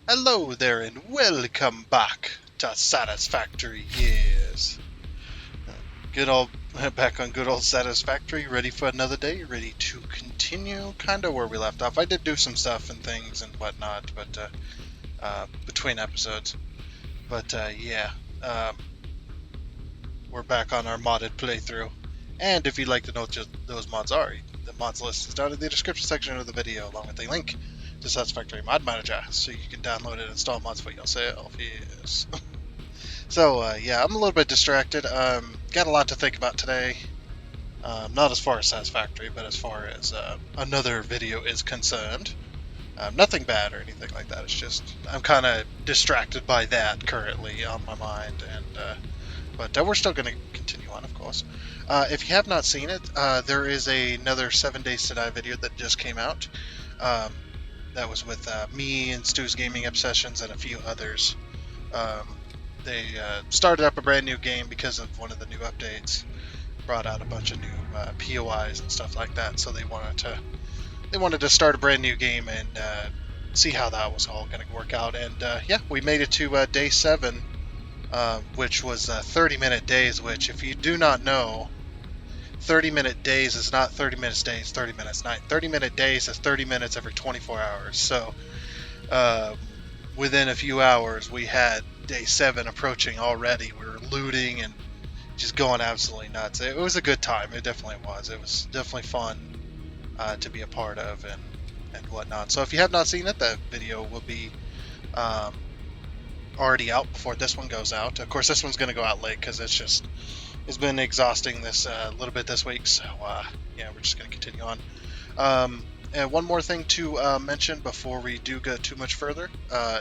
Hello there and welcome back to Satisfactory. Yes. Good old back on good old Satisfactory, ready for another day, ready to continue kinda where we left off. I did do some stuff and things and whatnot, but between episodes. But yeah. We're back on our modded playthrough. And if you'd like to know what those mods are, the mods list is down in the description section of the video, along with a link to Satisfactory Mod Manager, so you can download and install mods for yourself. Yes. So yeah, I'm a little bit distracted. Got a lot to think about today. Not as far as Satisfactory, but as far as another video is concerned. Nothing bad or anything like that. It's just I'm kind of distracted by that currently on my mind, but we're still going to continue on, of course. If you have not seen it, there is another 7 Days to Die video that just came out. That was with me and Stu's Gaming Obsessions and a few others. They started up a brand new game because of one of the new updates. Brought out a bunch of new POIs and stuff like that, so they wanted to start a brand new game and see how that was all going to work out. And yeah, we made it to day 7. Which was 30-minute days, which, if you do not know, 30-minute days is not 30 minutes days, 30 minutes night. 30-minute days is 30 minutes every 24 hours. So, within a few hours, we had day 7 approaching already. We were looting and just going absolutely nuts. It was a good time. It definitely was. It was definitely fun to be a part of and whatnot. So if you have not seen it, that video will be already out before this one goes out. Of course, this one's going to go out late because it's been exhausting this a little bit this week. So yeah, we're just going to continue on. And one more thing to mention before we do go too much further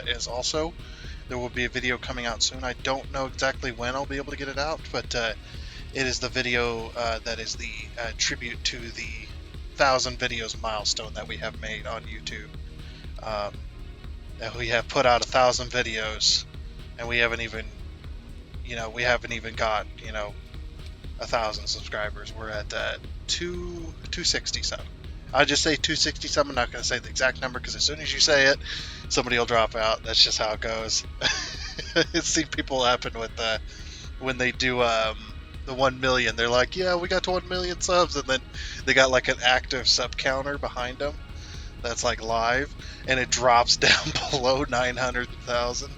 is also there will be a video coming out soon. I don't know exactly when I'll be able to get it out, but it is the video that is the tribute to the 1,000 videos milestone that we have made on YouTube. That we have put out 1,000 videos, and we haven't even got 1,000 subscribers. We're at 267. I'll just say 267. I'm not going to say the exact number because as soon as you say it, somebody will drop out. That's just how it goes. I've seen people happen with when they do the 1 million. They're like, yeah, we got to 1 million subs, and then they got like an active sub counter behind them that's like live, and it drops down below 900,000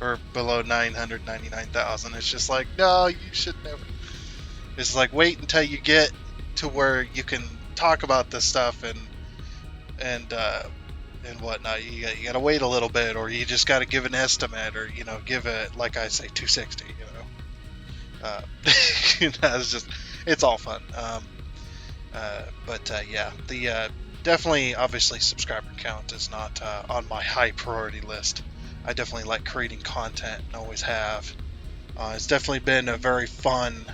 or below 999,000. It's just like, no, you should never. It's like, wait until you get to where you can talk about this stuff and whatnot. You gotta wait a little bit, or you just gotta give an estimate, or give it, like I say, 260. It's all fun. But yeah, the definitely, obviously, subscriber count is not on my high priority list. I definitely like creating content and always have. It's definitely been a very fun.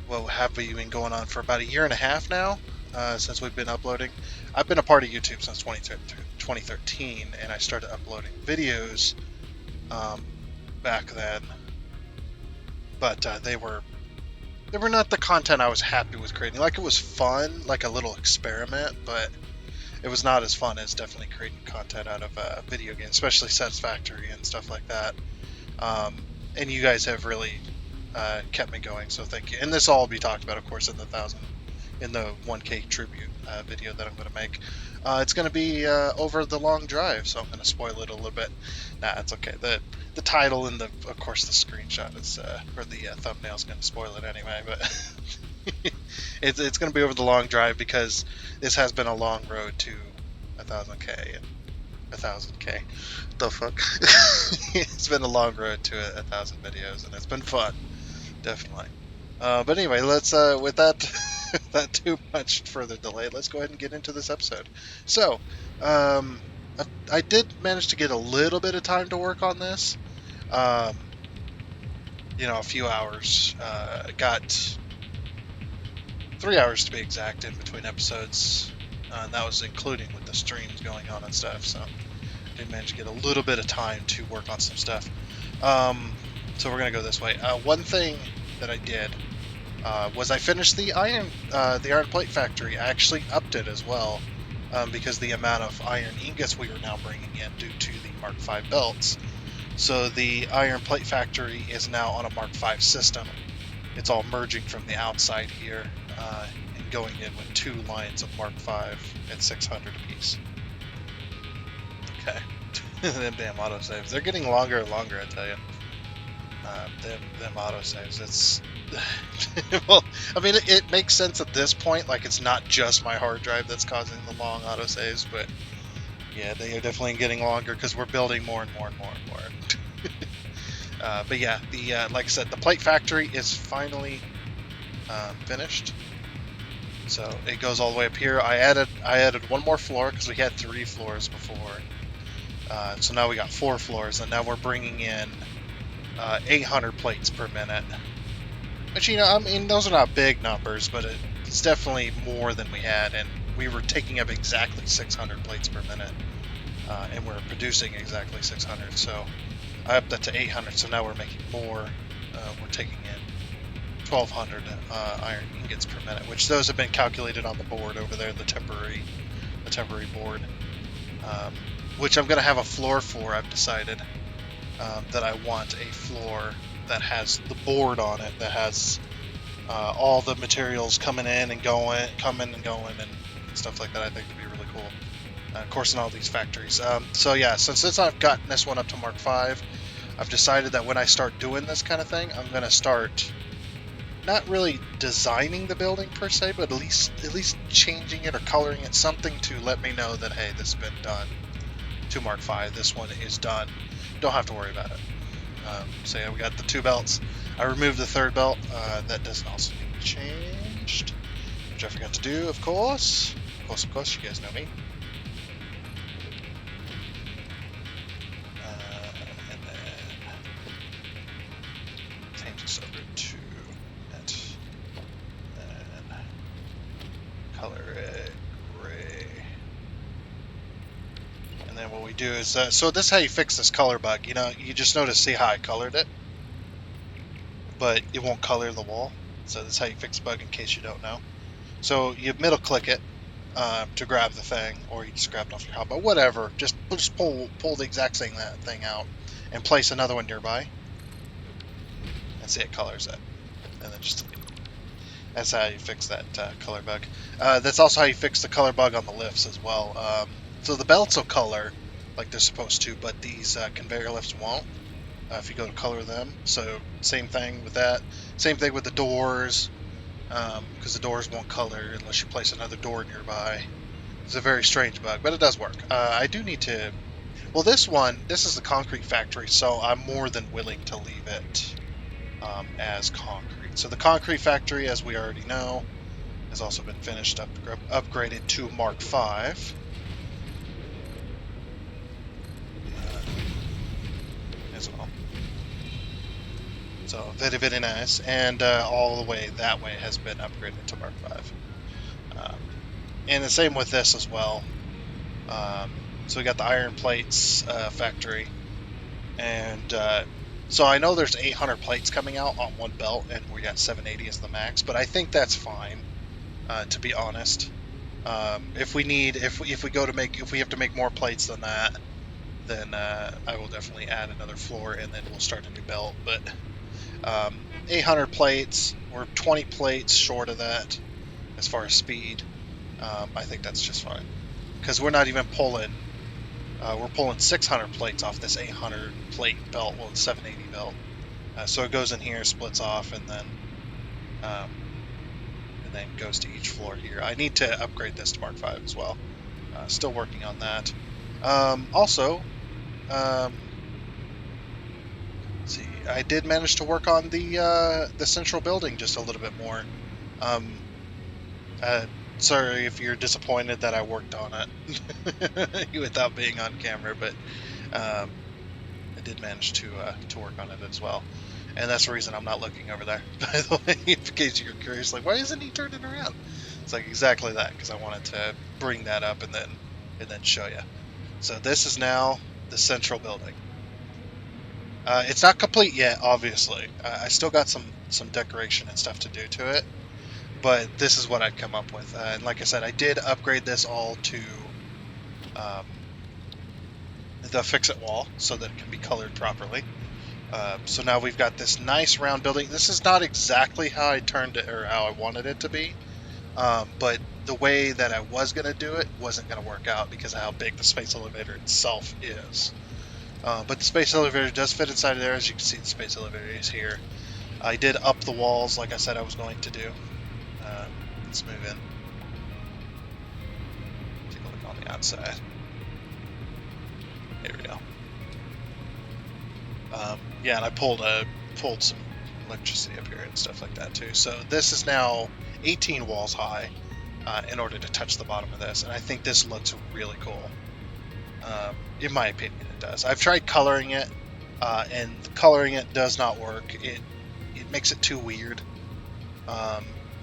Well, have we been going on for about a year and a half now since we've been uploading? I've been a part of YouTube since 2013, and I started uploading videos back then. But they were not the content I was happy with creating. Like, it was fun, like a little experiment, but it was not as fun as definitely creating content out of video games, especially Satisfactory and stuff like that. And you guys have really kept me going, so thank you. And this will all be talked about, of course, in the 1K tribute video that I'm going to make. It's going to be over the long drive, so I'm going to spoil it a little bit. Nah, it's okay. The title and of course the screenshot is or the thumbnail is going to spoil it anyway, but it's going to be over the long drive because this has been a long road to 1,000K and 1,000K. The fuck? It's been a long road to 1,000 videos, and it's been fun, definitely. But anyway, let's with that without too much further delay, let's go ahead and get into this episode. So, I did manage to get a little bit of time to work on this. A few hours. Got 3 hours to be exact in between episodes. And that was including with the streams going on and stuff. So I did manage to get a little bit of time to work on some stuff. So we're gonna go this way. One thing that I did was I finished the iron plate factory. I actually upped it as well. because the amount of iron ingots we are now bringing in due to the Mark V belts. So the iron plate factory is now on a Mark V system. It's all merging from the outside here and going in with 2 lines of Mark V at 600 apiece. Okay. Them damn autosaves. They're getting longer and longer, I tell you. Them autosaves. It's... well, I mean, it makes sense at this point. Like, it's not just my hard drive that's causing the long autosaves, but yeah, they are definitely getting longer because we're building more and more and more and more. But yeah, like I said, the plate factory is finally finished. So it goes all the way up here. I added 1 more floor because we had 3 floors before. So now we got 4 floors, and now we're bringing in 800 plates per minute. Which, you know, I mean, those are not big numbers, but it's definitely more than we had, and we were taking up exactly 600 plates per minute, and we're producing exactly 600. So I upped that to 800. So now we're making more. We're taking in 1,200 iron ingots per minute, which those have been calculated on the board over there, the temporary board. Which I'm going to have a floor for. I've decided that I want a floor that has the board on it, that has all the materials coming and going, and stuff like that. I think would be really cool. Of course, in all these factories. So yeah, since I've gotten this one up to Mark V, I've decided that when I start doing this kind of thing, I'm going to start not really designing the building per se, but at least changing it or coloring it, something to let me know that, hey, this has been done to Mark V. This one is done. Don't have to worry about it. So yeah, we got the 2 belts. I removed the 3rd belt. That doesn't also need changed, which I forgot to do, of course. Of course, you guys know me. And then change this over to that. And color it gray. And then what we do is, so this is how you fix this color bug. You know, you just see how I colored it, but it won't color the wall. So this is how you fix the bug in case you don't know. So you middle click it to grab the thing, or you just grab it off your hotbar, whatever. Just pull the exact same thing out and place another one nearby. And see, it colors it. And then that's how you fix that color bug. That's also how you fix the color bug on the lifts as well. So the belts will color like they're supposed to, but these conveyor lifts won't if you go to color them. So same thing with that. Same thing with the doors, because the doors won't color unless you place another door nearby. It's a very strange bug, but it does work. I do need to... Well, this is the concrete factory, so I'm more than willing to leave it as concrete. So the concrete factory, as we already know, has also been finished, upgraded to Mark V. As well. So very, very nice. And all the way that way has been upgraded to Mark V. And the same with this as well. So we got the iron plates factory. And so I know there's 800 plates coming out on one belt, and we got 780 as the max. But I think that's fine, to be honest. If we have to make more plates than that, then I will definitely add another floor, and then we'll start a new belt. But 800 plates, we're 20 plates short of that as far as speed. I think that's just fine, because we're not even pulling. We're pulling 600 plates off this 800 plate belt, well, it's 780 belt. So it goes in here, splits off, and then goes to each floor here. I need to upgrade this to Mark V as well. Still working on that. Also, let's see, I did manage to work on the central building just a little bit more. Sorry if you're disappointed that I worked on it without being on camera, but I did manage to work on it as well. And that's the reason I'm not looking over there, by the way, in case you're curious, like, why isn't he turning around? It's like exactly that, because I wanted to bring that up and then show you. So this is now the central building. It's not complete yet, obviously. I still got some decoration and stuff to do to it, but this is what I'd come up with. And like I said, I did upgrade this all to um, the fix-it wall so that it can be colored properly. So now we've got this nice round building. This is not exactly how I turned it or how I wanted it to be, but the way that I was going to do it wasn't going to work out because of how big the space elevator itself is. But the space elevator does fit inside of there. As you can see, the space elevator is here. I did up the walls like I said I was going to do. Let's move in. Take a look on the outside. There we go. Yeah, and I pulled some electricity up here and stuff like that too. So this is now 18 walls high in order to touch the bottom of this, and I think this looks really cool. In my opinion, it does. I've tried coloring it, and coloring it does not work. It makes it too weird,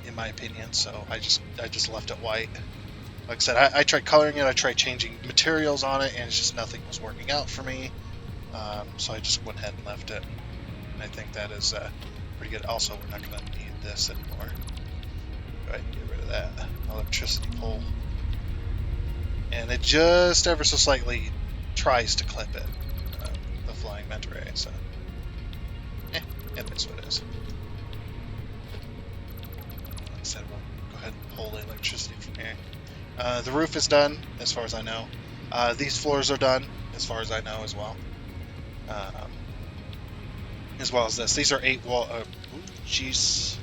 in my opinion. So I just left it white. Like I said, I tried coloring it. I tried changing materials on it, and it's just nothing was working out for me. So I just went ahead and left it. And I think that is pretty good. Also, we're not going to need this anymore. Go ahead and get rid of that electricity pole. And it just ever so slightly tries to clip it, the flying manta ray. So, it is what it is. Like I said, we'll go ahead and pull the electricity from here. The roof is done, as far as I know. These floors are done, as far as I know, as well. As well as this. These are 8 wall. Jeez.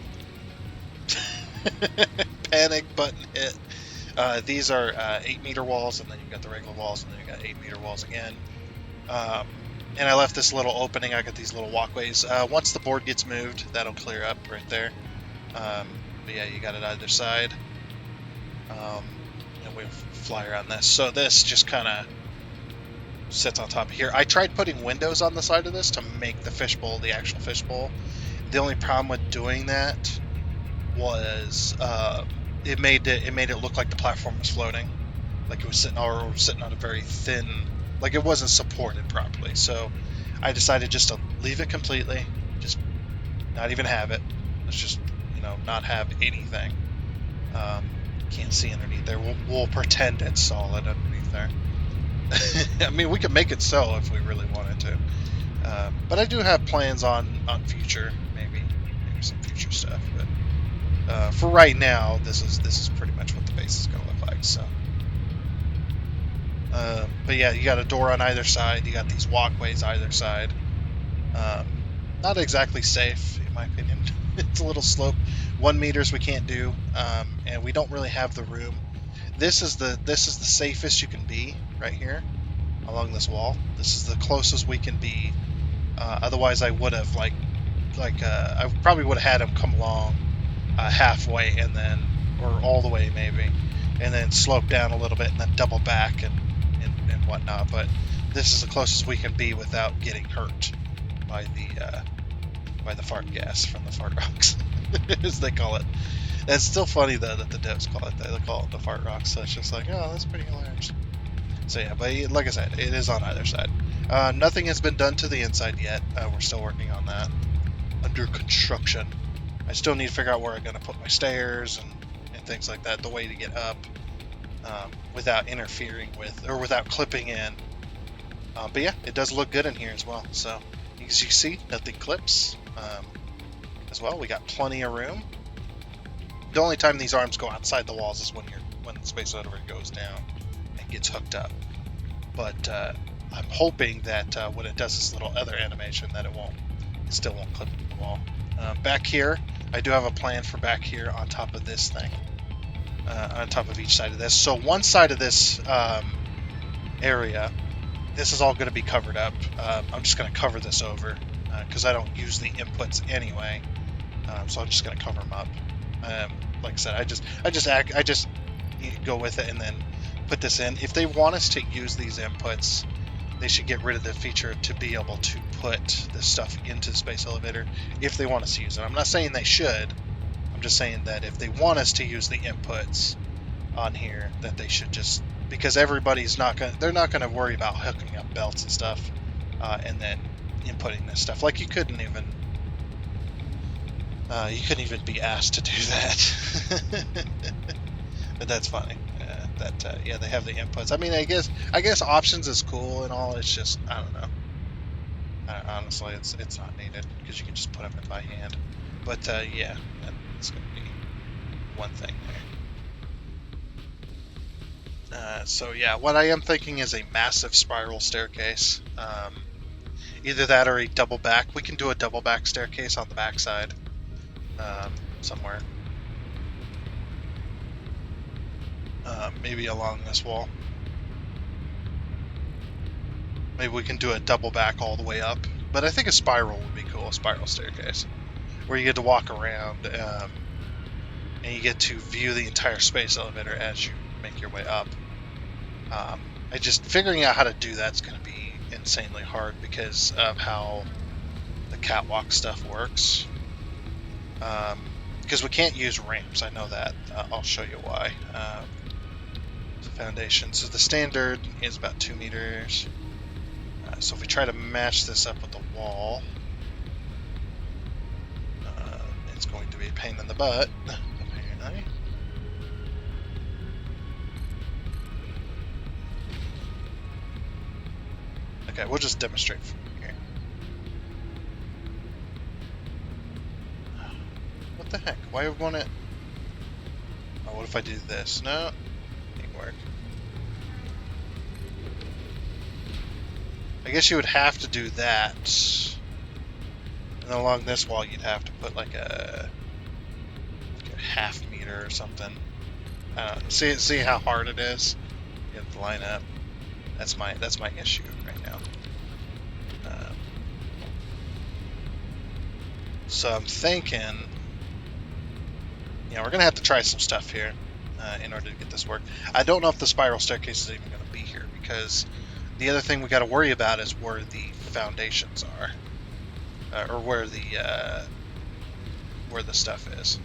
Panic button hit. These are 8-meter walls, and then you've got the regular walls, and then you've got 8-meter walls again. And I left this little opening. I got these little walkways. Once the board gets moved, that'll clear up right there. But yeah, you got it either side. And we'll fly around this. So this just kind of sits on top of here. I tried putting windows on the side of this to make the fishbowl the actual fishbowl. The only problem with doing that was it made it look like the platform was floating, like it was sitting on a very thin, like it wasn't supported properly. So I decided just to leave it completely, just not even have it. Let's just not have anything. Can't see underneath there. We'll pretend it's solid underneath there. I mean, we could make it so if we really wanted to. But I do have plans on future, maybe some future stuff. But for right now, this is pretty much what the base is going to look like. So, but yeah, you got a door on either side. You got these walkways either side. Not exactly safe, in my opinion. It's a little slope. 1 meters we can't do, and we don't really have the room. This is the safest you can be right here along this wall. This is the closest we can be. Otherwise, I would have I probably would have had him come along halfway and then, or all the way maybe, and then slope down a little bit and then double back and whatnot. But this is the closest we can be without getting hurt by the fart gas from the fart rocks, as they call it. And it's still funny though that the devs call it that. They call it the fart rocks. So it's just like, oh, that's pretty hilarious. So yeah, but like I said, it is on either side. Nothing has been done to the inside yet. We're still working on that. Under construction. I still need to figure out where I'm going to put my stairs and things like that. The way to get up without interfering with or without clipping in. But yeah, it does look good in here as well. So as you see, nothing clips. As well, we got plenty of room. The only time these arms go outside the walls is when the space elevator goes down and gets hooked up. But I'm hoping that when it does this little other animation, that it still won't clip to the wall. Back here, I do have a plan for back here on top of this thing, on top of each side of this. So one side of this area, this is all going to be covered up. I'm just going to cover this over because I don't use the inputs anyway. So I'm just going to cover them up. Like I said, I just go with it and then put this in. If they want us to use these inputs, they should get rid of the feature to be able to put this stuff into the space elevator if they want us to use it. I'm not saying they should. I'm just saying that if they want us to use the inputs on here, that they should just, because everybody's they're not going to worry about hooking up belts and stuff and then inputting this stuff. Like you couldn't even You couldn't even be asked to do that. But that's funny. Yeah, they have the inputs. I mean, I guess options is cool and all. It's just I don't know. Honestly, it's not needed because you can just put them in by hand. But yeah, that's gonna be one thing there. So yeah, what I am thinking is a massive spiral staircase. Either that or a double back. We can do a double back staircase on the backside somewhere. Maybe along this wall. Maybe we can do a double back all the way up. But I think a spiral would be cool, a spiral staircase. Where you get to walk around and you get to view the entire space elevator as you make your way up. Figuring out how to do that's going to be insanely hard because of how the catwalk stuff works. Because we can't use ramps, I know that. I'll show you why. Foundation. So the standard is about 2 meters. So if we try to match this up with the wall, it's going to be a pain in the butt, apparently. Okay, we'll just demonstrate from here. What the heck? Why would want it? Oh, what if I do this? No, it ain't work. I guess you would have to do that. And along this wall, you'd have to put like a half meter or something. See how hard it is. You have to line up. That's my issue right now. So I'm thinking, we're gonna have to try some stuff here in order to get this work. I don't know if the spiral staircase is even gonna be here because the other thing we got to worry about is where the foundations are, or where the stuff is.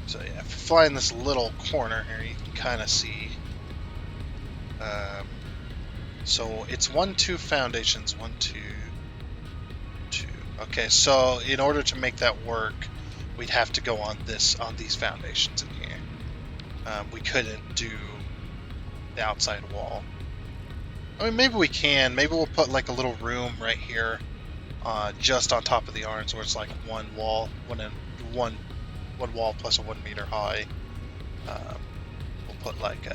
So yeah, if you fly in this little corner here, you can kind of see. So it's 1, 2 foundations, 1, 2, 2. Okay, so in order to make that work, we'd have to go on these foundations in here. We couldn't do the outside wall. I mean, maybe we can. Maybe we'll put like a little room right here, just on top of the arms, where it's like one wall plus a 1 meter high. We'll put like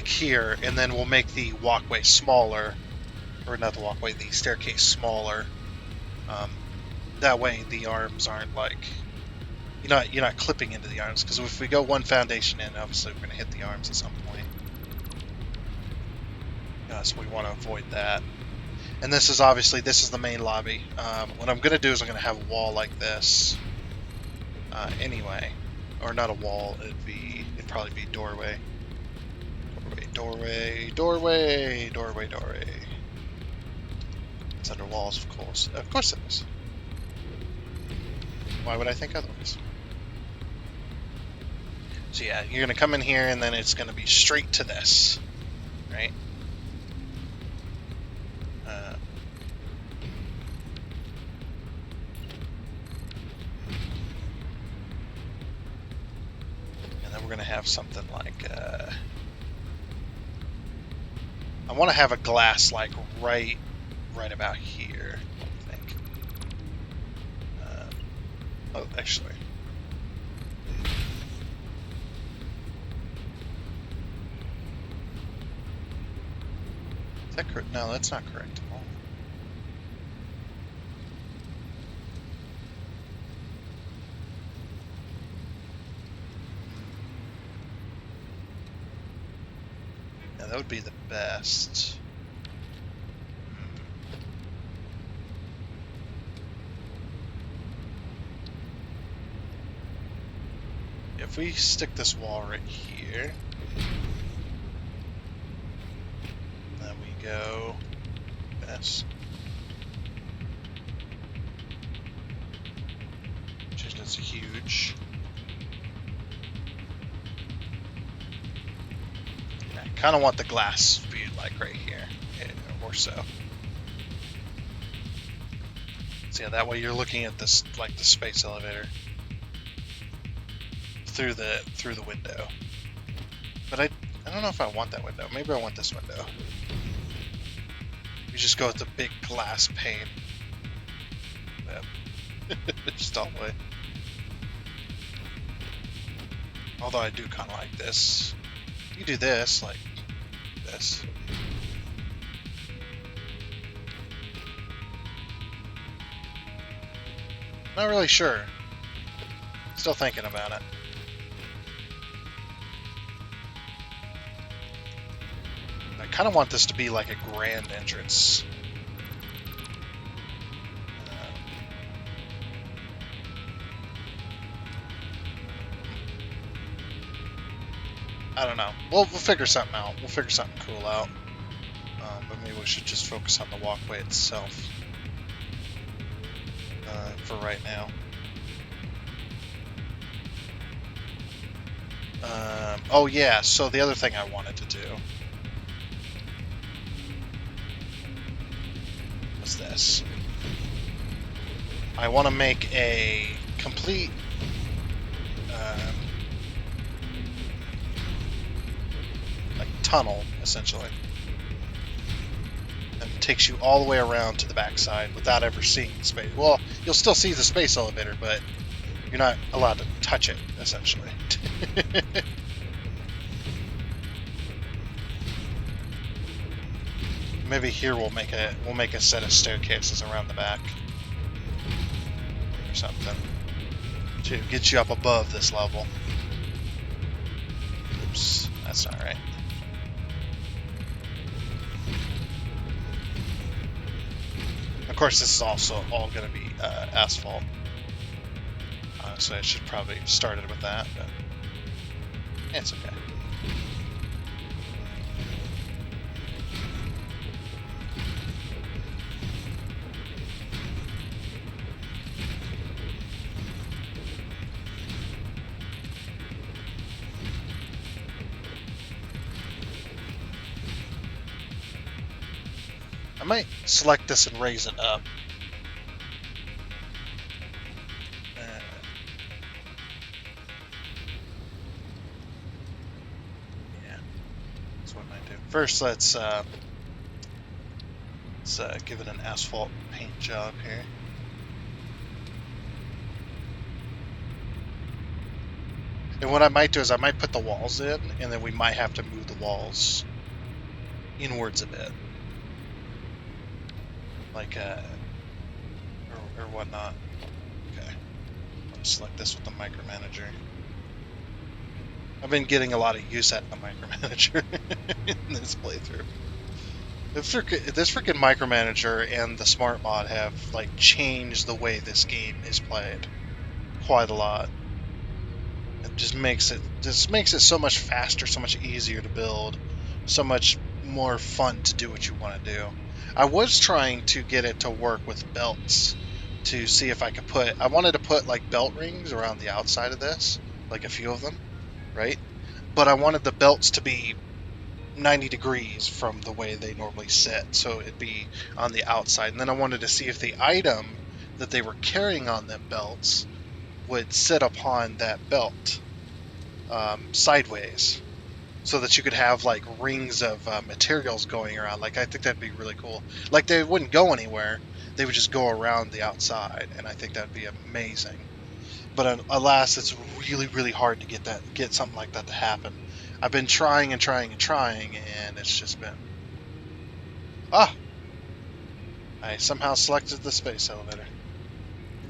here, and then we'll make the walkway smaller, or not the walkway, the staircase smaller. That way, the arms aren't like you're not clipping into the arms, because if we go one foundation in, obviously we're going to hit the arms at some point. So we want to avoid that. And this is the main lobby. What I'm going to do is I'm going to have a wall like this anyway. Or not a wall, it'd probably be doorway. Doorway. It's under walls, of course. Of course it is. Why would I think otherwise? So yeah, you're going to come in here and then it's going to be straight to this. Right? We're going to have something like I want to have a glass like right about here, I think. Oh, actually, is that correct? No, that's not correct at all. That would be the best. If we stick this wall right here, then we go this. Which is huge. Kind of want the glass view like right here, or so. Yeah, that way you're looking at this like the space elevator through the window. But I don't know if I want that window. Maybe I want this window. You just go with the big glass pane. Yep. Just all the way. Although I do kind of like this. You do this, like this. Not really sure. Still thinking about it. I kind of want this to be like a grand entrance. I don't know. We'll figure something out. We'll figure something cool out. But maybe we should just focus on the walkway itself for right now. Oh yeah, so the other thing I wanted to do was this. I want to make a complete like tunnel, essentially. And it takes you all the way around to the backside without ever seeing the space. Well, you'll still see the space elevator, but you're not allowed to touch it, essentially. Maybe here we'll make a set of staircases around the back or something to get you up above this level. Oops, that's not right. Of course, this is also all going to be asphalt, so I should probably have started with that, but it's okay. I might select this and raise it up. Yeah, that's what I might do. First, let's give it an asphalt paint job here. And what I might do is I might put the walls in, and then we might have to move the walls inwards a bit. Like, or whatnot. Okay. Let's select this with the micromanager. I've been getting a lot of use out of the micromanager in this playthrough. This freaking micromanager and the smart mod have like changed the way this game is played quite a lot. It just makes it so much faster, so much easier to build, so much more fun to do what you want to do. I was trying to get it to work with belts to see if I could I wanted to put like belt rings around the outside of this, like a few of them, right? But I wanted the belts to be 90 degrees from the way they normally sit, so it'd be on the outside. And then I wanted to see if the item that they were carrying on them belts would sit upon that belt sideways, so that you could have like rings of materials going around. Like, I think that'd be really cool. Like, they wouldn't go anywhere, they would just go around the outside, and I think that'd be amazing. But alas, it's really, really hard to get something like that to happen. I've been trying and trying and trying, and it's just been... Ah! I somehow selected the space elevator.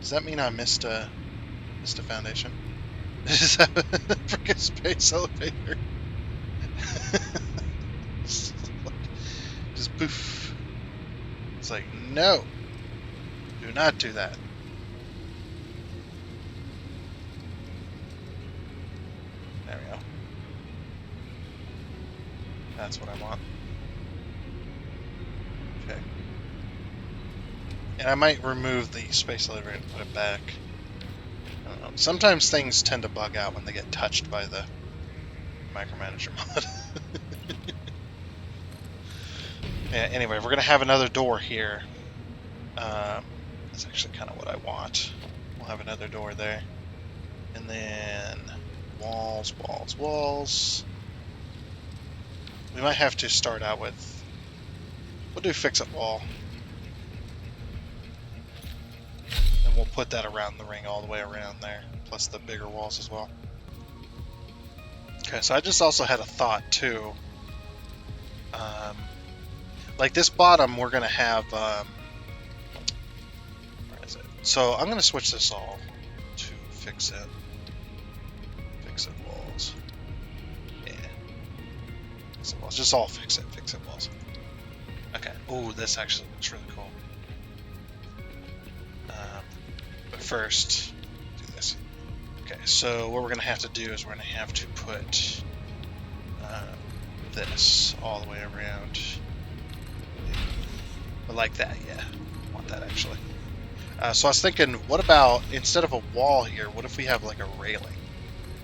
Does that mean I missed a foundation? Is that a freaking space elevator? Just poof. It's like, no! Do not do that. There we go. That's what I want. Okay. And I might remove the space elevator and put it back. I don't know. Sometimes things tend to bug out when they get touched by the micromanager mod. Yeah, anyway, we're going to have another door here. That's actually kind of what I want. We'll have another door there. And then walls, walls, walls. We might have to start out with... We'll do fix-it wall. And we'll put that around the ring all the way around there. Plus the bigger walls as well. Okay, so I just also had a thought too. Like this bottom, we're going to have... where is it? So I'm going to switch this all to fix it. Fix it walls. Yeah. Fix it walls. Just all fix it walls. Okay. Oh, this actually looks really cool. But first, do this. Okay, so what we're going to have to do is we're going to have to put this all the way around. But like that, yeah. I want that actually. So I was thinking, what about instead of a wall here? What if we have like a railing?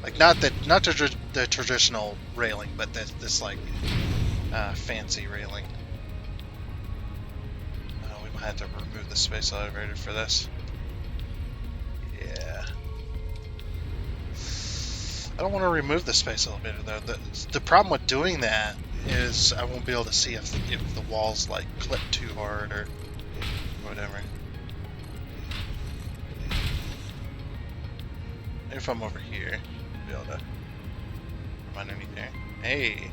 Like not the traditional railing, but this like fancy railing. We might have to remove the space elevator for this. Yeah. I don't want to remove the space elevator though. The problem with doing that is I won't be able to see if the walls like clip too hard or whatever. Maybe if I'm over here, I'll be able to come underneath there. Hey!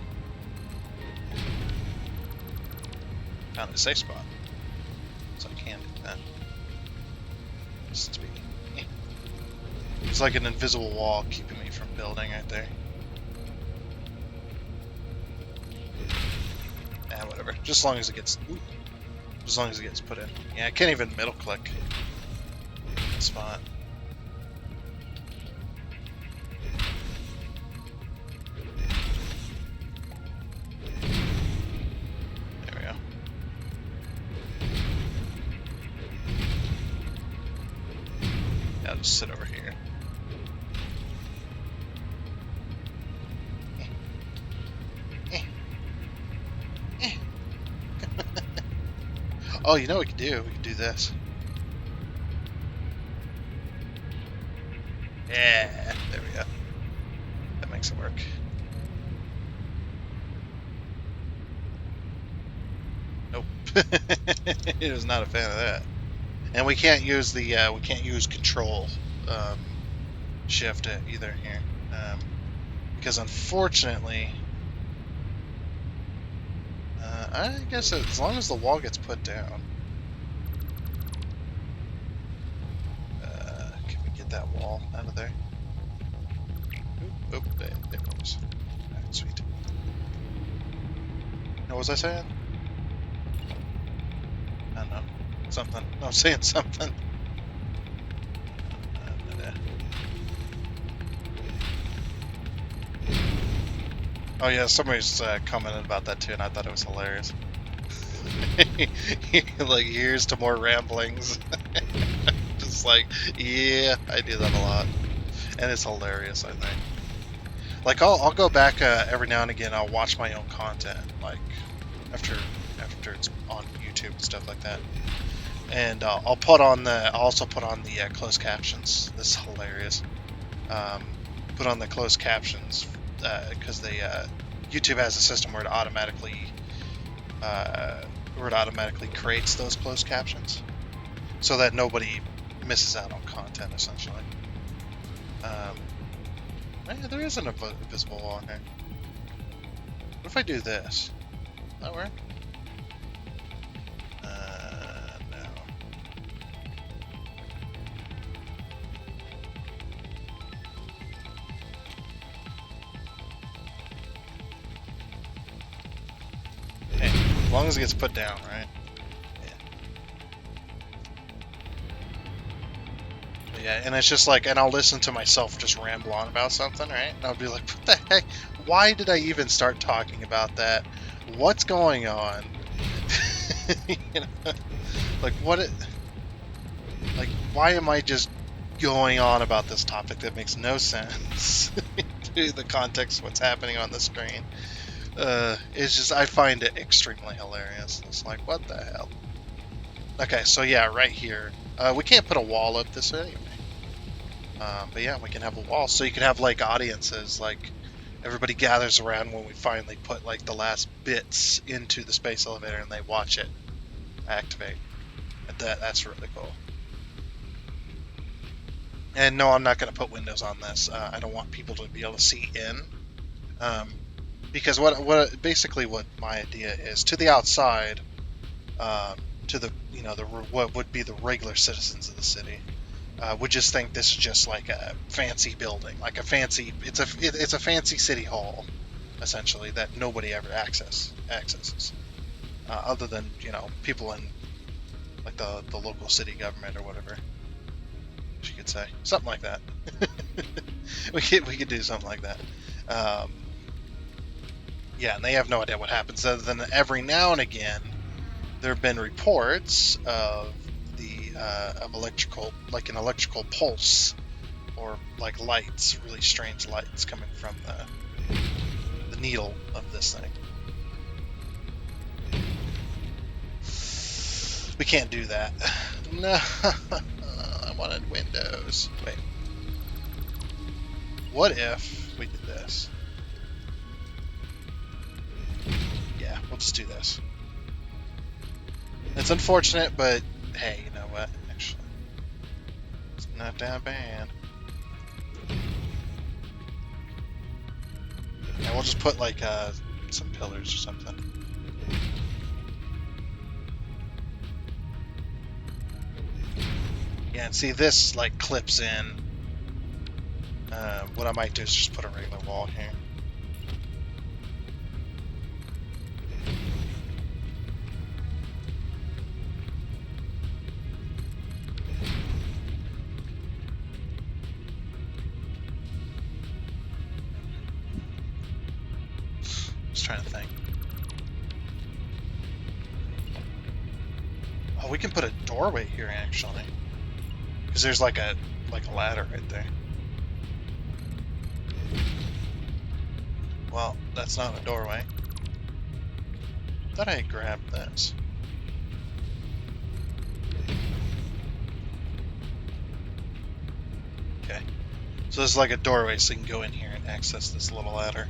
Found a safe spot. So I can do that. Just to be... It's like an invisible wall keeping me from building right there. Whatever. Just as long as it gets... Ooh, as long as it gets put in. Yeah, I can't even middle click that spot. There we go. Yeah, I'll just sit over here. Oh, you know what we could do? We could do this. Yeah, there we go. That makes it work. Nope. He was not a fan of that. And we can't use the we can't use control shift either here, because unfortunately. I guess as long as the wall gets put down. Can we get that wall out of there? Oop, there it goes. Alright, sweet. What was I saying? I don't know. Something. No, I'm saying something. Oh yeah, somebody's commented about that too, and I thought it was hilarious. Like, here's to more ramblings. Just like, yeah, I do that a lot, and it's hilarious. I think. Like, I'll go back every now and again. I'll watch my own content, like after it's on YouTube and stuff like that, and I'll also put on the closed captions. This is hilarious. Put on the closed captions. Because YouTube has a system where it automatically creates those closed captions, so that nobody misses out on content. Essentially, yeah, there is an invisible wall in here. What if I do this? Will that work? No. As long as it gets put down, right? Yeah, and it's just like, and I'll listen to myself just ramble on about something, right? And I'll be like, what the heck? Why did I even start talking about that? What's going on? You know? Like, like, why am I just going on about this topic that makes no sense to the context of what's happening on the screen? It's just, I find it extremely hilarious. It's like, what the hell? Okay, so yeah, right here, We can't put a wall up this way. But yeah, we can have a wall. So you can have like audiences, like everybody gathers around when we finally put like the last bits into the space elevator and they watch it activate. That's really cool. And no, I'm not going to put windows on this. I don't want people to be able to see in. Because basically what my idea is, to the outside, to the what would be the regular citizens of the city, would just think this is just like a fancy building, like a fancy. It's a fancy city hall, essentially, that nobody ever accesses, other than people in like the local city government or whatever. You could say something like that. we could do something like that. Yeah, and they have no idea what happens, other than every now and again there have been reports of of electrical, like an electrical pulse, or like lights, really strange lights coming from the needle of this thing. We can't do that. No, I wanted windows. Wait. What if we did this? Yeah, we'll just do this. It's unfortunate, but hey, you know what? Actually, it's not that bad. Yeah, we'll just put like some pillars or something. Yeah, and see, this like clips in. What I might do is just put a regular wall here. Just trying to think. Oh, we can put a doorway here actually, because there's like a ladder right there. Well, that's not a doorway. Thought I grabbed this. Okay. So this is like a doorway, so you can go in here and access this little ladder.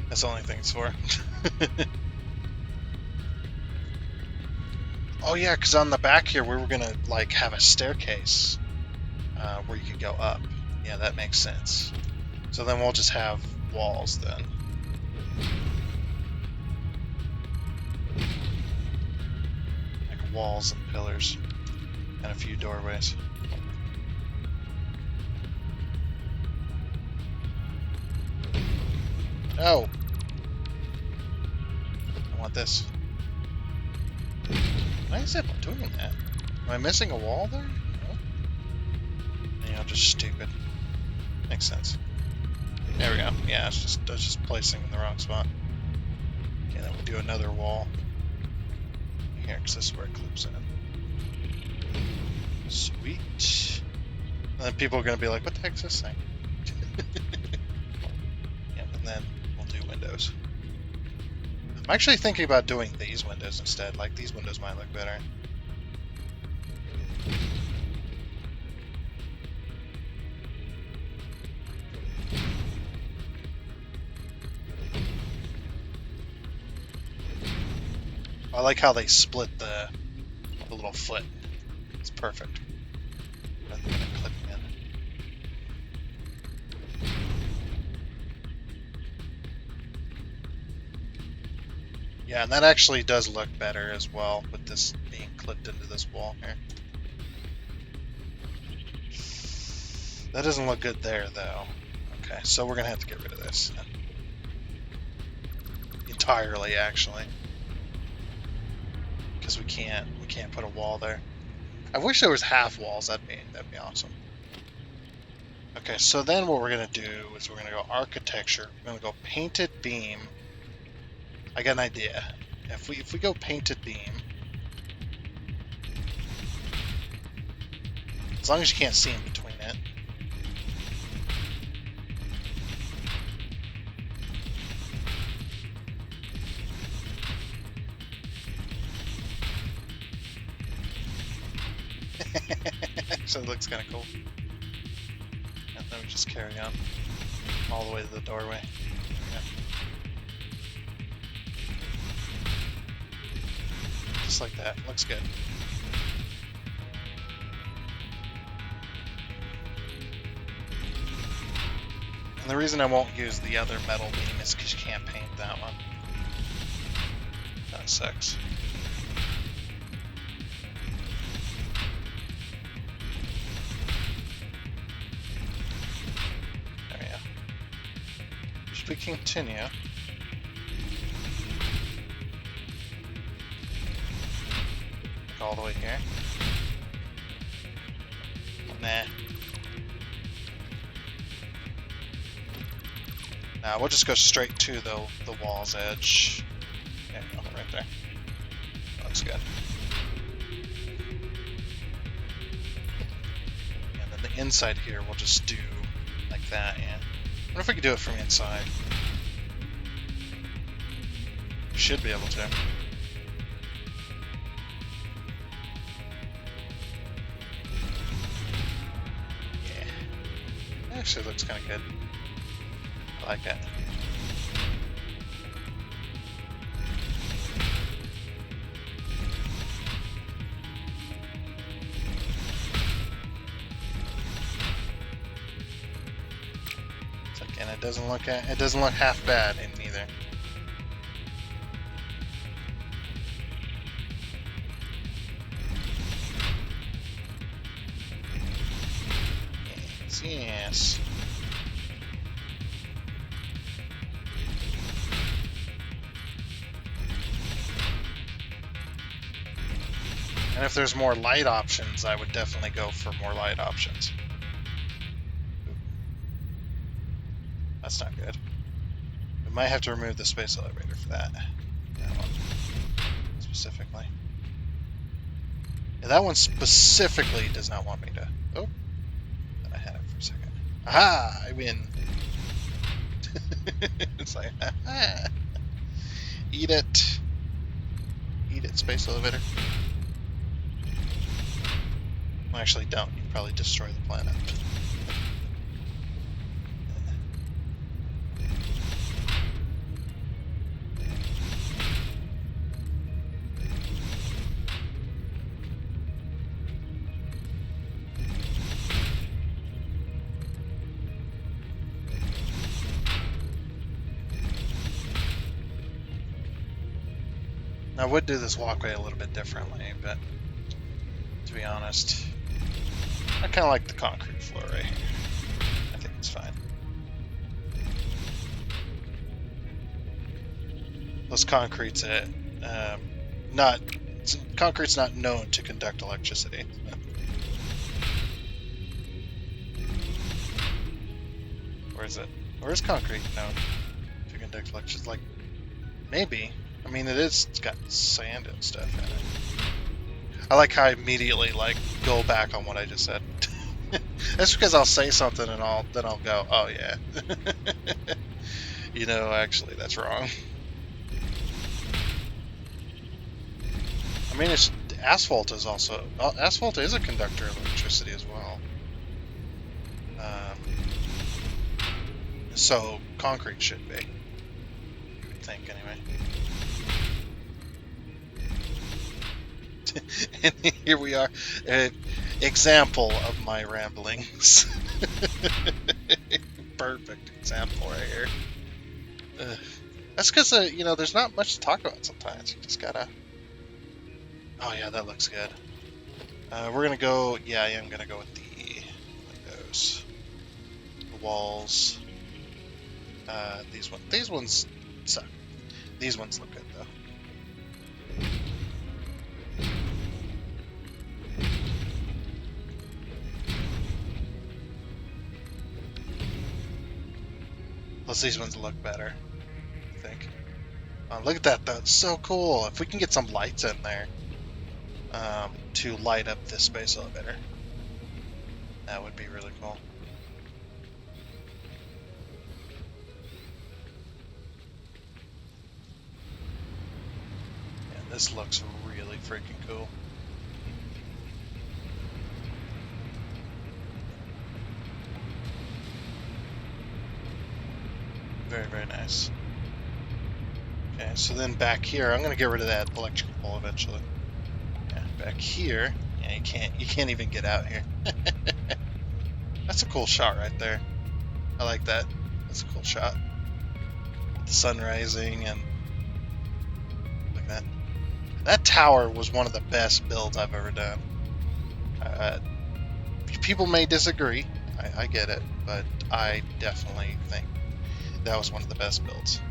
That's the only thing it's for. Oh yeah, because on the back here we were gonna like have a staircase where you could go up. Yeah, that makes sense. So then we'll just have walls then. Like walls and pillars and a few doorways. No! I want this. Why is it doing that? Am I missing a wall there? No. Yeah, I'm just stupid. Makes sense. There we go. Yeah, it's just placing in the wrong spot. Okay, then we'll do another wall here, because this is where it clips in. Sweet. And then people are going to be like, what the heck is this thing? Yeah, and then we'll do windows. I'm actually thinking about doing these windows instead. Like, these windows might look better. I like how they split the little foot. It's perfect. Rather than clipping in. Yeah, and that actually does look better as well, with this being clipped into this wall here. That doesn't look good there, though. Okay, so we're gonna have to get rid of this entirely, actually, because we can't put a wall there. I wish there was half walls. That'd be awesome. Okay, so then what we're gonna do is we're gonna go architecture. We're gonna go painted beam. I got an idea. If we go painted beam, as long as you can't see in between it. Actually, looks kind of cool. And then we just carry on all the way to the doorway. There we go. Just like that. Looks good. And the reason I won't use the other metal beam is because you can't paint that one. That sucks. There we go. Should we continue? All the way here? Nah. Nah, we'll just go straight to the wall's edge. There you go, right there. Looks good. And then the inside here we'll just do like that, yeah. I wonder if we can do it from inside. Should be able to. Yeah. Actually looks kinda good. I like it. It's like, and it doesn't look half bad in either. Yes. And if there's more light options, I would definitely go for more light options. That's not good. We might have to remove the space elevator for that. That one specifically. Yeah, that one specifically does not want me to. Oh, then I had it for a second. Aha! I win. It's like, aha! Eat it. Eat it, space elevator. Well, actually, don't. You probably destroy the planet. I would do this walkway a little bit differently, but to be honest, I kind of like the concrete floor right here. I think it's fine. Plus, concrete's concrete's not known to conduct electricity. Where is it? Where is concrete known to conduct electricity? Like, maybe. I mean, it's got sand and stuff in it. I like how I immediately go back on what I just said. That's because I'll say something and then I'll go, oh yeah. You know, actually, that's wrong. I mean, asphalt is a conductor of electricity as well. So concrete should be, I think, anyway. And here we are, an example of my ramblings. Perfect example right here. That's because, there's not much to talk about sometimes. You just gotta... Oh yeah, that looks good. We're gonna go... Yeah, I am gonna go with the windows. The walls. These ones suck. These ones look good, though. Plus, these ones look better, I think. Oh, look at that, though. It's so cool. If we can get some lights in there to light up this space elevator, that would be really cool. Yeah, this looks really freaking cool. nice. Okay, so then back here, I'm gonna get rid of that electrical pole eventually. Yeah, back here, yeah, you can't even get out here. That's a cool shot right there. I like that. That's a cool shot. With the sun rising and like that. That tower was one of the best builds I've ever done. People may disagree. I get it, but I definitely think that was one of the best builds.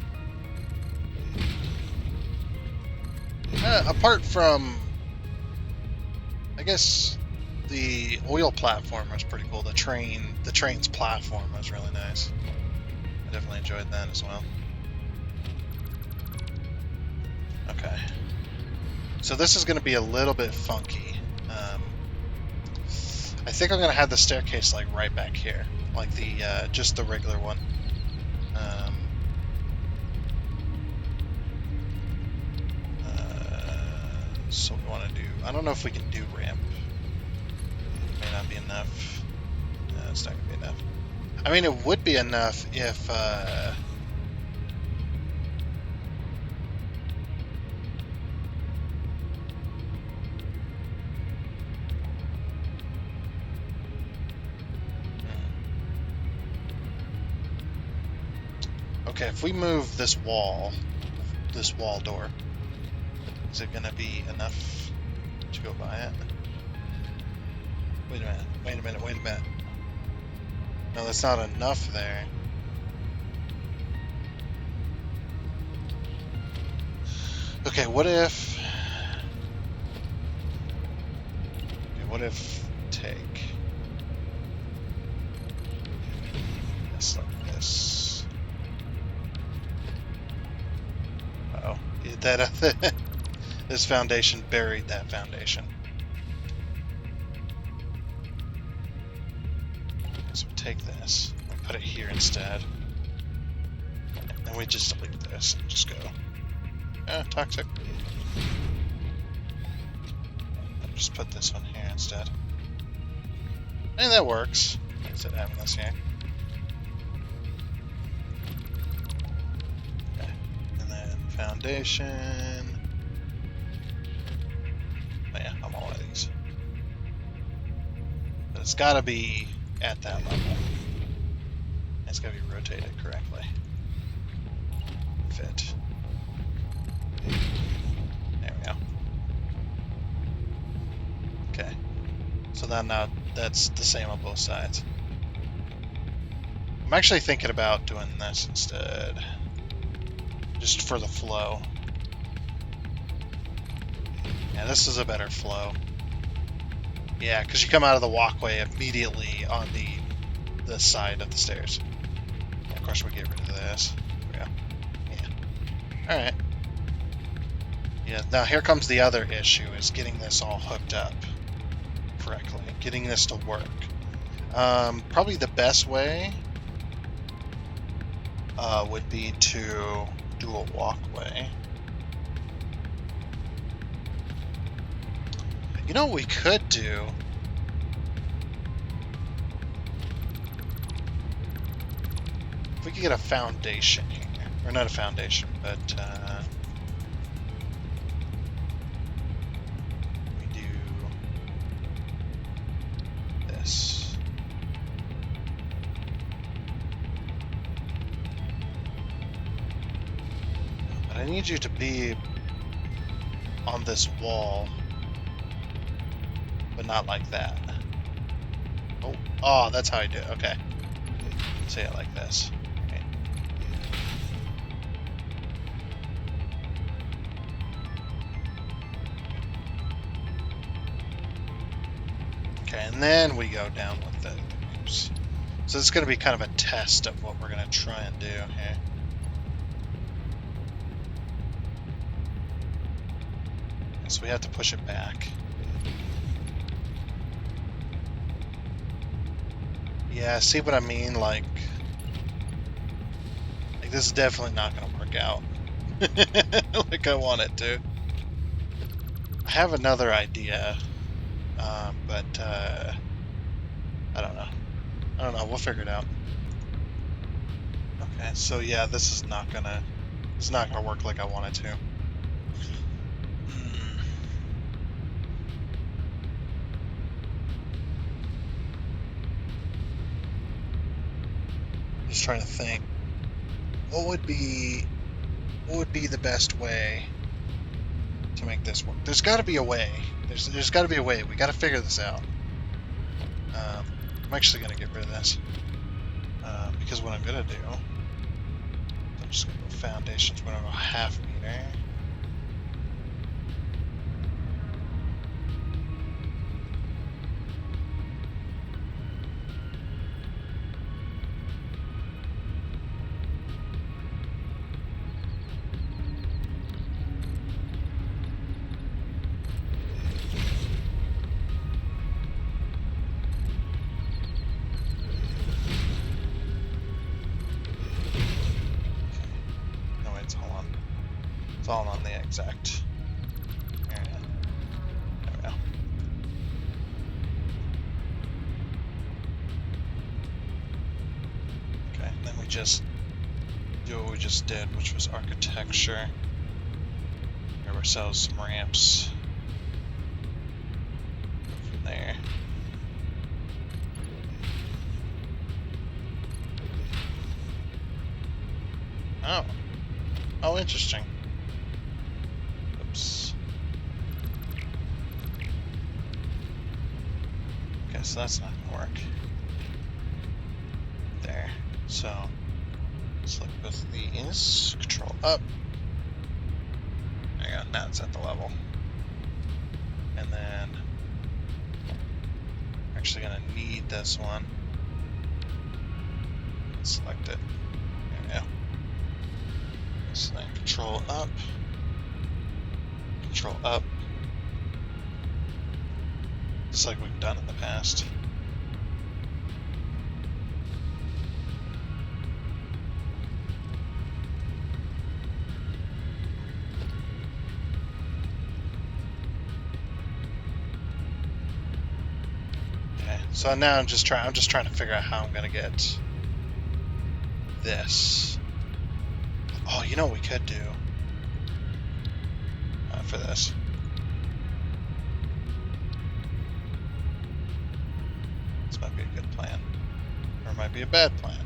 Apart from, I guess, the oil platform was pretty cool. The train's platform was really nice. I definitely enjoyed that as well. Okay. So this is going to be a little bit funky. I think I'm going to have the staircase like right back here, like the just the regular one. So we want to do, I don't know if we can do ramp. May not be enough. No, it's not going to be enough. I mean, it would be enough if okay, if we move this wall door, is it going to be enough to go by it? Wait a minute. No, that's not enough there. Okay, what if take this like this? Oh, that this foundation buried that foundation. So we take this and put it here instead. And we just delete this and just go. Toxic. And just put this one here instead. And that works. Instead of having this here. Okay. And then foundation. Oh yeah, I'm all of these. But it's gotta be at that level. It's gotta be rotated correctly. Fit. There we go. Okay. So then now that's the same on both sides. I'm actually thinking about doing this instead. Just for the flow. Yeah, this is a better flow. Yeah, because you come out of the walkway immediately on the side of the stairs. And of course, we get rid of this. There we go. Yeah. Alright. Yeah, now here comes the other issue, is getting this all hooked up correctly. Getting this to work. Probably the best way would be to do a walkway. You know what we could do? If we could get a foundation here. Or not a foundation, but we do this. But I need you to be on this wall. But not like that. Oh, that's how I do it. Okay. Say it like this. Okay. Okay, and then we go down with the oops. So it's going to be kind of a test of what we're going to try and do here. So we have to push it back. Yeah, see what I mean? Like this is definitely not going to work out like I want it to. I have another idea, but I don't know. We'll figure it out. Okay, so yeah, this is not gonna work like I want it to. Just trying to think. What would be the best way to make this work? There's got to be a way. There's got to be a way. We got to figure this out. I'm actually gonna get rid of this because what I'm gonna do, I'm just gonna go foundations. We're gonna go half meter. It's all on the exact area. There we go. Okay, then we just do what we just did, which was architecture. Grab ourselves some ramps. Go from there. Oh. Oh, interesting. Oops. Okay, so that's not gonna work. There. So, select both of these. Control up. There you go. Now it's at the level. And then, we're actually gonna need this one. Select it. There we go. So then control up. Control up. Just like we've done in the past. Okay, so now I'm just trying to figure out how I'm gonna get this. Oh, you know what we could do for this? This might be a good plan. Or it might be a bad plan.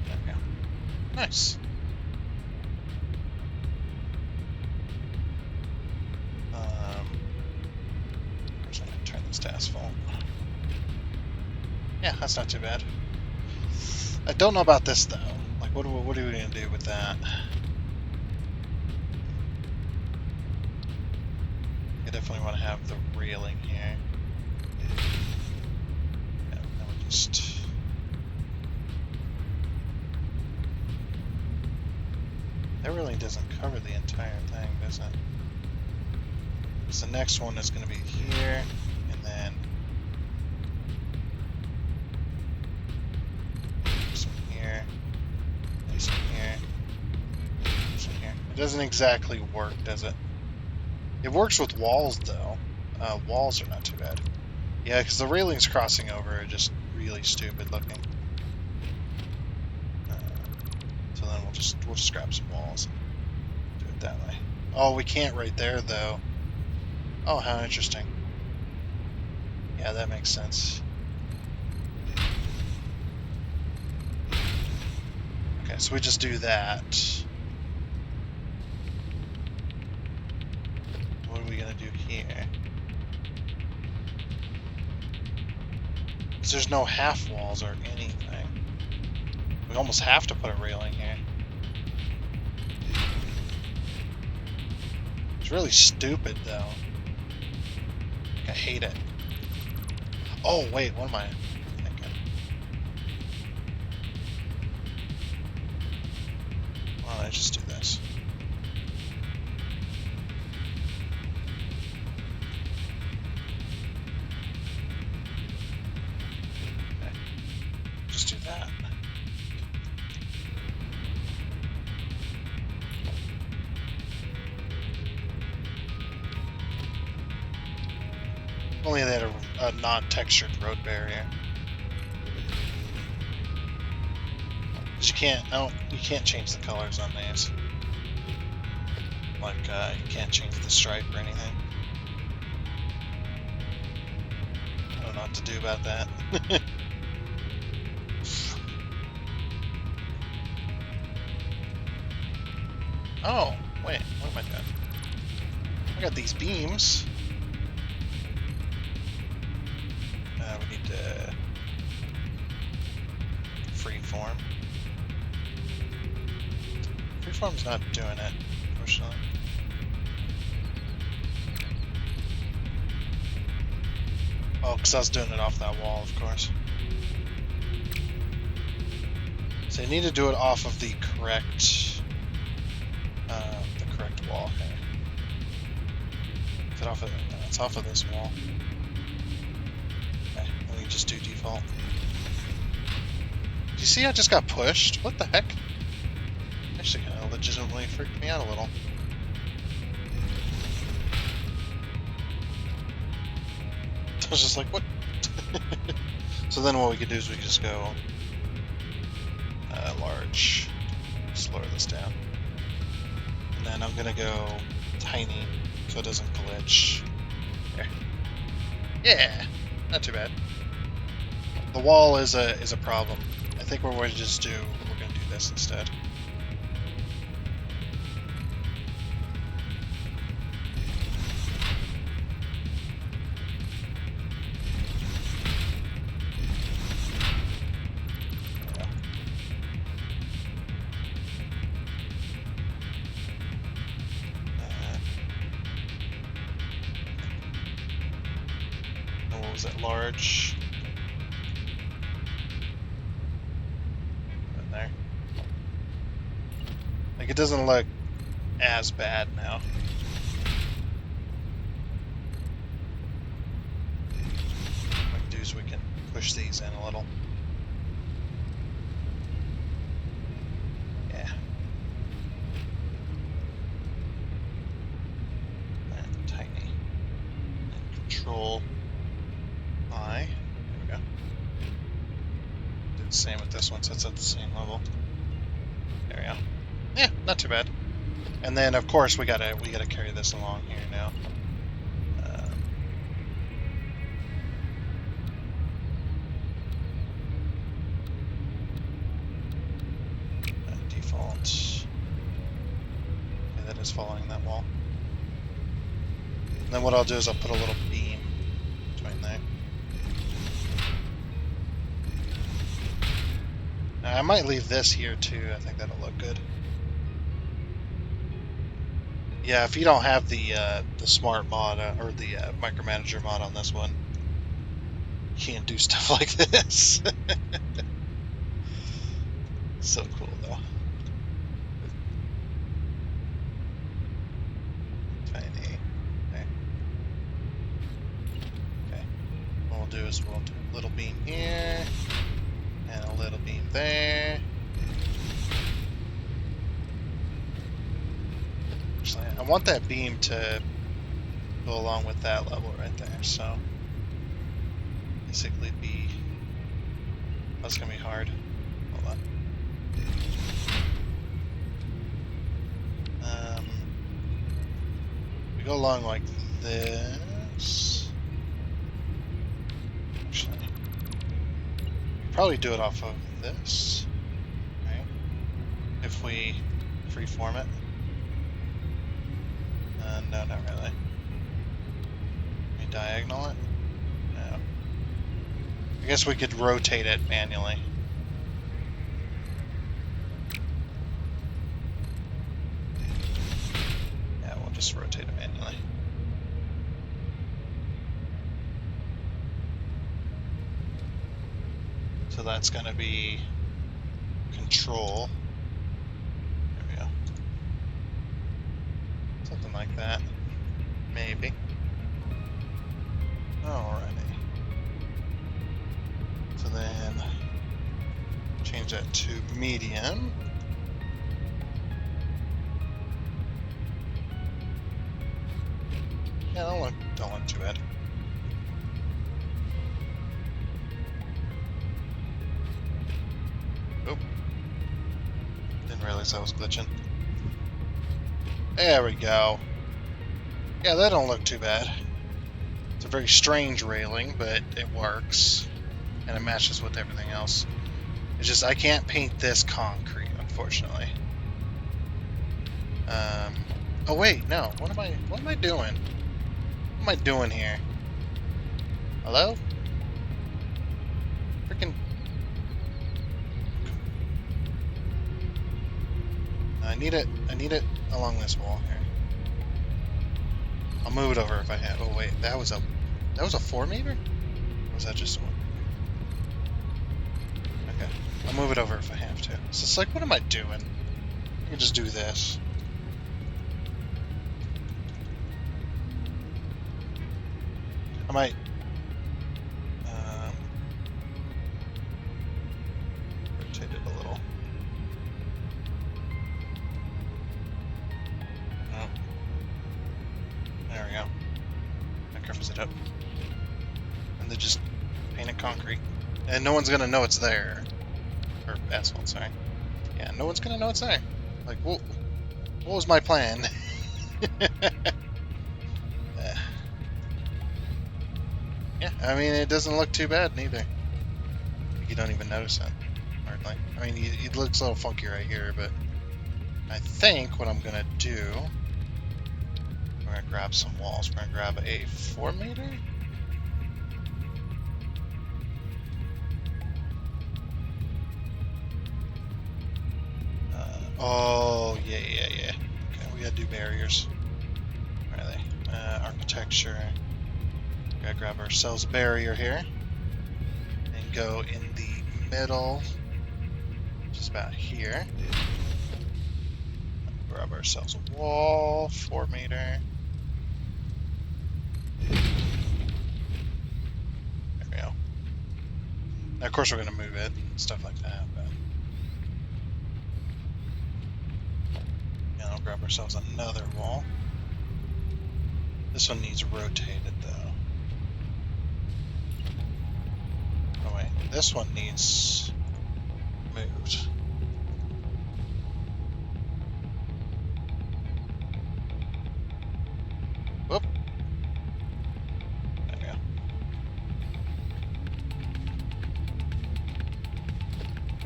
There we go. Nice. To asphalt. Yeah, that's not too bad. I don't know about this though. Like, what are we gonna do with that? I definitely want to have the railing here. Yeah, now we just. That railing doesn't cover the entire thing, does it? So the next one is going to be here. And then some here, and some here, some here. It doesn't exactly work, does it? It works with walls, though. Walls are not too bad. Yeah, because the railings crossing over are just really stupid looking. So then we'll just grab some walls and do it that way. Oh, we can't right there, though. Oh, how interesting. Yeah, that makes sense. Okay, so we just do that. What are we gonna do here? Because there's no half walls or anything. We almost have to put a railing here. It's really stupid, though. I hate it. Oh, wait, what am I thinking? Why don't I just do this? Okay. Just do that. Only they had a non-textured road barrier. Because you can't change the colors on these. Like, you can't change the stripe or anything. I don't know what to do about that. Oh, wait, what am I doing? I got these beams. We need to freeform. Freeform's not doing it, unfortunately. Oh, because I was doing it off that wall, of course. So you need to do it off of the correct wall here. Is it off of? No, it's off of this wall. Okay, let me just do default. Do you see I just got pushed? What the heck? Actually, kind of legitimately freaked me out a little. I was just like, what? So then what we could do is we could just go large. Slow this down. And then I'm gonna go tiny so it doesn't glitch. There. Yeah, not too bad. The wall is a problem. I think we're going to just do this instead. Is it large? In there. Like, it doesn't look as bad now. What we can do is we can push these in a little. Yeah. And tiny. And control. There we go. Do the same with this one, so it's at the same level. There we go. Yeah, not too bad. And then, of course, we gotta carry this along here now. Default. Okay, that is following that wall. And then what I'll do is I'll put a little beam between there. I might leave this here too. I think that'll look good. Yeah, if you don't have the smart mod or the micromanager mod on this one, you can't do stuff like this. So cool though. Tiny. Okay. Okay. What we'll do is we'll do a little beam here. And a little beam there. Actually, I want that beam to go along with that level right there, so basically that's gonna be hard. Hold on. We go along like this. Actually, probably do it off of this, right? If we freeform it. No, not really. Let me diagonal it? No. I guess we could rotate it manually. Yeah, we'll just rotate it manually. So that's going to be control. There we go. Something like that. Maybe. Alrighty. So then change that to medium. Yeah, don't look too bad. realize I was glitching. There we go. Yeah, that don't look too bad. It's a very strange railing, but it works. And it matches with everything else. It's just I can't paint this concrete, unfortunately. Oh wait, no. What am I doing? What am I doing here? Hello? Freaking... I need it along this wall here. I'll move it over if I have. Oh wait, that was a 4 meter? Or was that just 1? Okay. I'll move it over if I have to. So it's like, what am I doing? I can just do this. I might rotate it a little. Oh. There we go. That covers it up. And then just paint it concrete. And no one's gonna know it's there. Or asphalt, sorry. Yeah, no one's gonna know it's there. Like, what was my plan? Yeah, I mean, it doesn't look too bad neither. You don't even notice it, hardly. I mean, it looks a little funky right here, but I think what I'm gonna do, we're gonna grab some walls. We're gonna grab a 4 meter. Oh, yeah. Okay, we gotta do barriers. Where are they? Architecture. We gotta grab ourselves a barrier here. And go in the middle. Just about here. Grab ourselves a wall. 4 meter. There we go. Now, of course, we're gonna move it and stuff like that, but... I'll grab ourselves another wall. This one needs rotated though. Oh wait, this one needs moved. Whoop. There we go.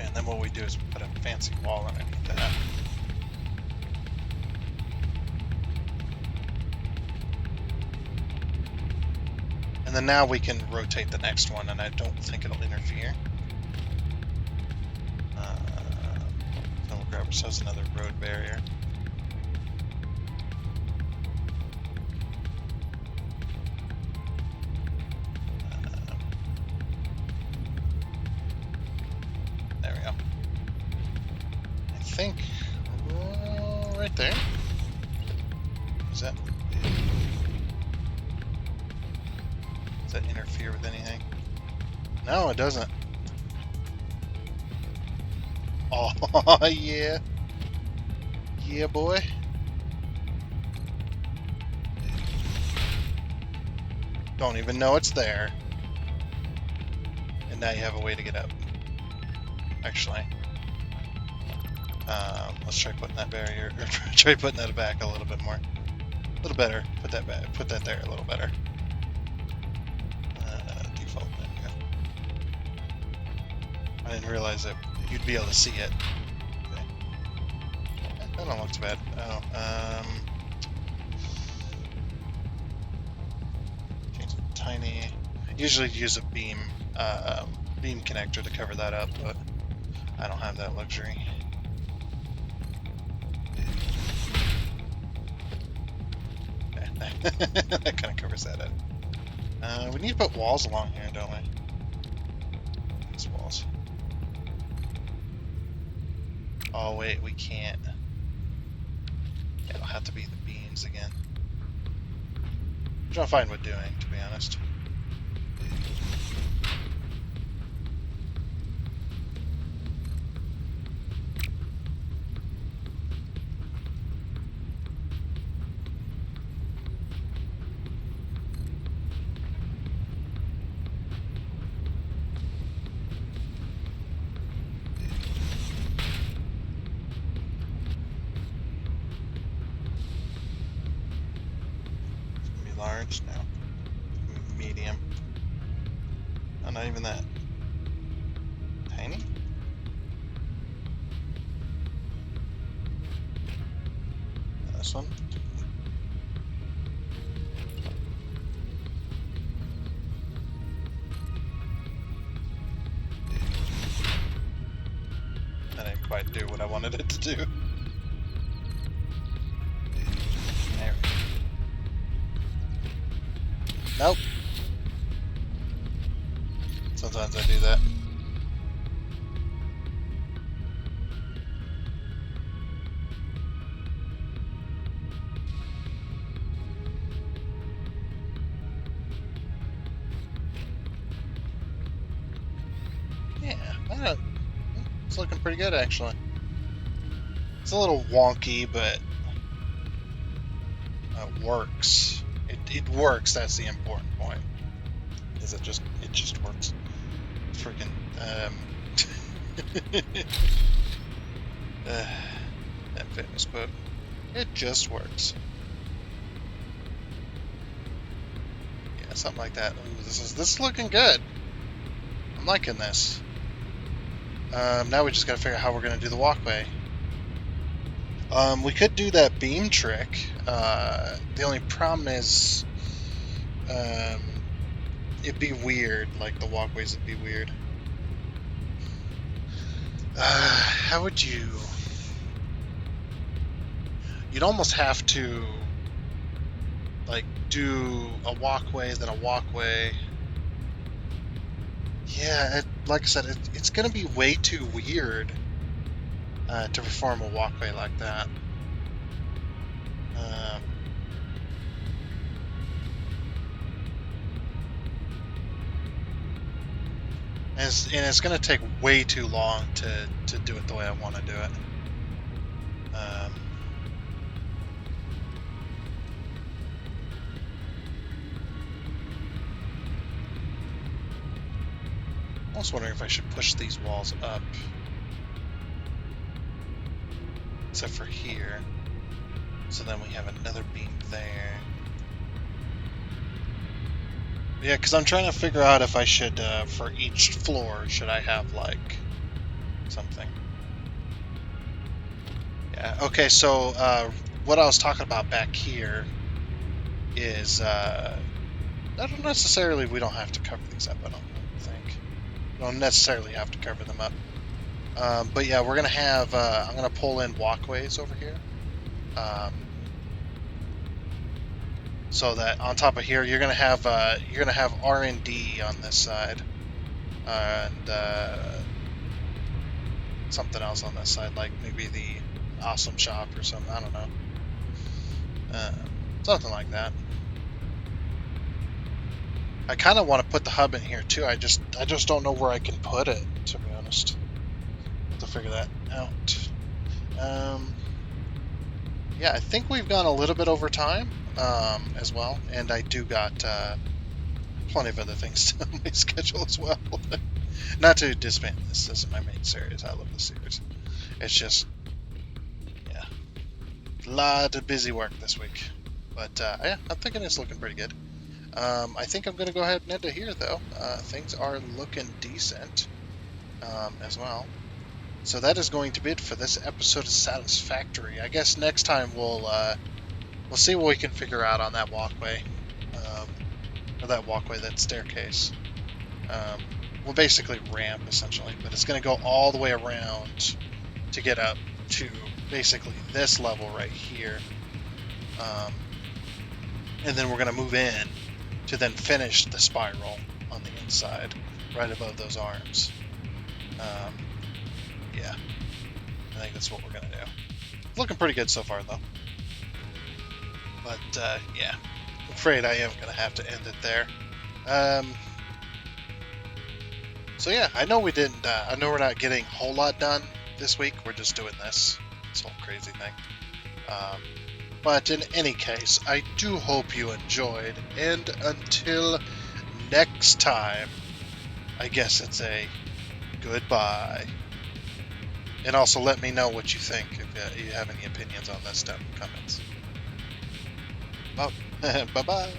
And then what we do is put a fancy wall underneath that. And then now we can rotate the next one, and I don't think it'll interfere. Then we'll grab ourselves another road barrier. There we go. I think right there. Is that? Does that interfere with anything? No, it doesn't. Oh, yeah. Yeah, boy. Don't even know it's there. And now you have a way to get up. Actually. Let's try putting that barrier, or try putting that back a little bit more. A little better. Put that back. Put that there a little better. Default. There we go. I didn't realize that you'd be able to see it. Okay. That don't look too bad. Oh, change it tiny. I usually use a beam connector to cover that up, but I don't have that luxury. That kind of covers that up. We need to put walls along here, don't we? These walls. Oh wait, we can't. Yeah, it'll have to be the beams again. Which I'm fine with doing, to be honest. large? No. Medium. Oh, not even that. Tiny? This one? That didn't quite do what I wanted it to do. There we go. Nope. Sometimes I do that. Yeah, it's looking pretty good actually. It's a little wonky, but it works. It works. That's the important point. Is it just works? Freaking that fitness quote. It just works. Yeah, something like that. Ooh, this is looking good. I'm liking this. Now we just gotta figure out how we're gonna do the walkway. We could do that beam trick. The only problem is, it'd be weird. Like the walkways would be weird. How would you? You'd almost have to like do a walkway, then a walkway. Yeah, like I said, it's gonna be way too weird to perform a walkway like that. And it's gonna take way too long to do it the way I want to do it. I was wondering if I should push these walls up. Except for here. So then we have another beam there. Yeah, because I'm trying to figure out if I should, for each floor, should I have, like, something. Yeah, okay, so, what I was talking about back here is, not necessarily we don't have to cover these up, I don't think. We don't necessarily have to cover them up. But yeah, we're going to have, I'm going to pull in walkways over here. So that on top of here, you're gonna have R&D on this side, and something else on this side, like maybe the awesome shop or something. I don't know, something like that. I kind of want to put the hub in here too. I just don't know where I can put it, to be honest. Have to figure that out. Yeah, I think we've gone a little bit over time. As well, and I do got plenty of other things on my schedule as well. Not to disband this isn't my main series. I love this series. It's just, yeah, a lot of busy work this week. But yeah, I'm thinking it's looking pretty good. I think I'm going to go ahead and end it here, though. Things are looking decent as well. So that is going to be it for this episode of Satisfactory. I guess next time we'll see what we can figure out on that walkway, or that staircase. We'll basically ramp, essentially, but it's going to go all the way around to get up to basically this level right here. And then we're going to move in to then finish the spiral on the inside, right above those arms. Yeah, I think that's what we're going to do. It's looking pretty good so far, though. But, yeah, I'm afraid I am going to have to end it there. So, yeah, I know we're not getting a whole lot done this week. We're just doing this whole crazy thing. But in any case, I do hope you enjoyed. And until next time, I guess it's a goodbye. And also let me know what you think if you have any opinions on this down in the comments. Oh, bye-bye.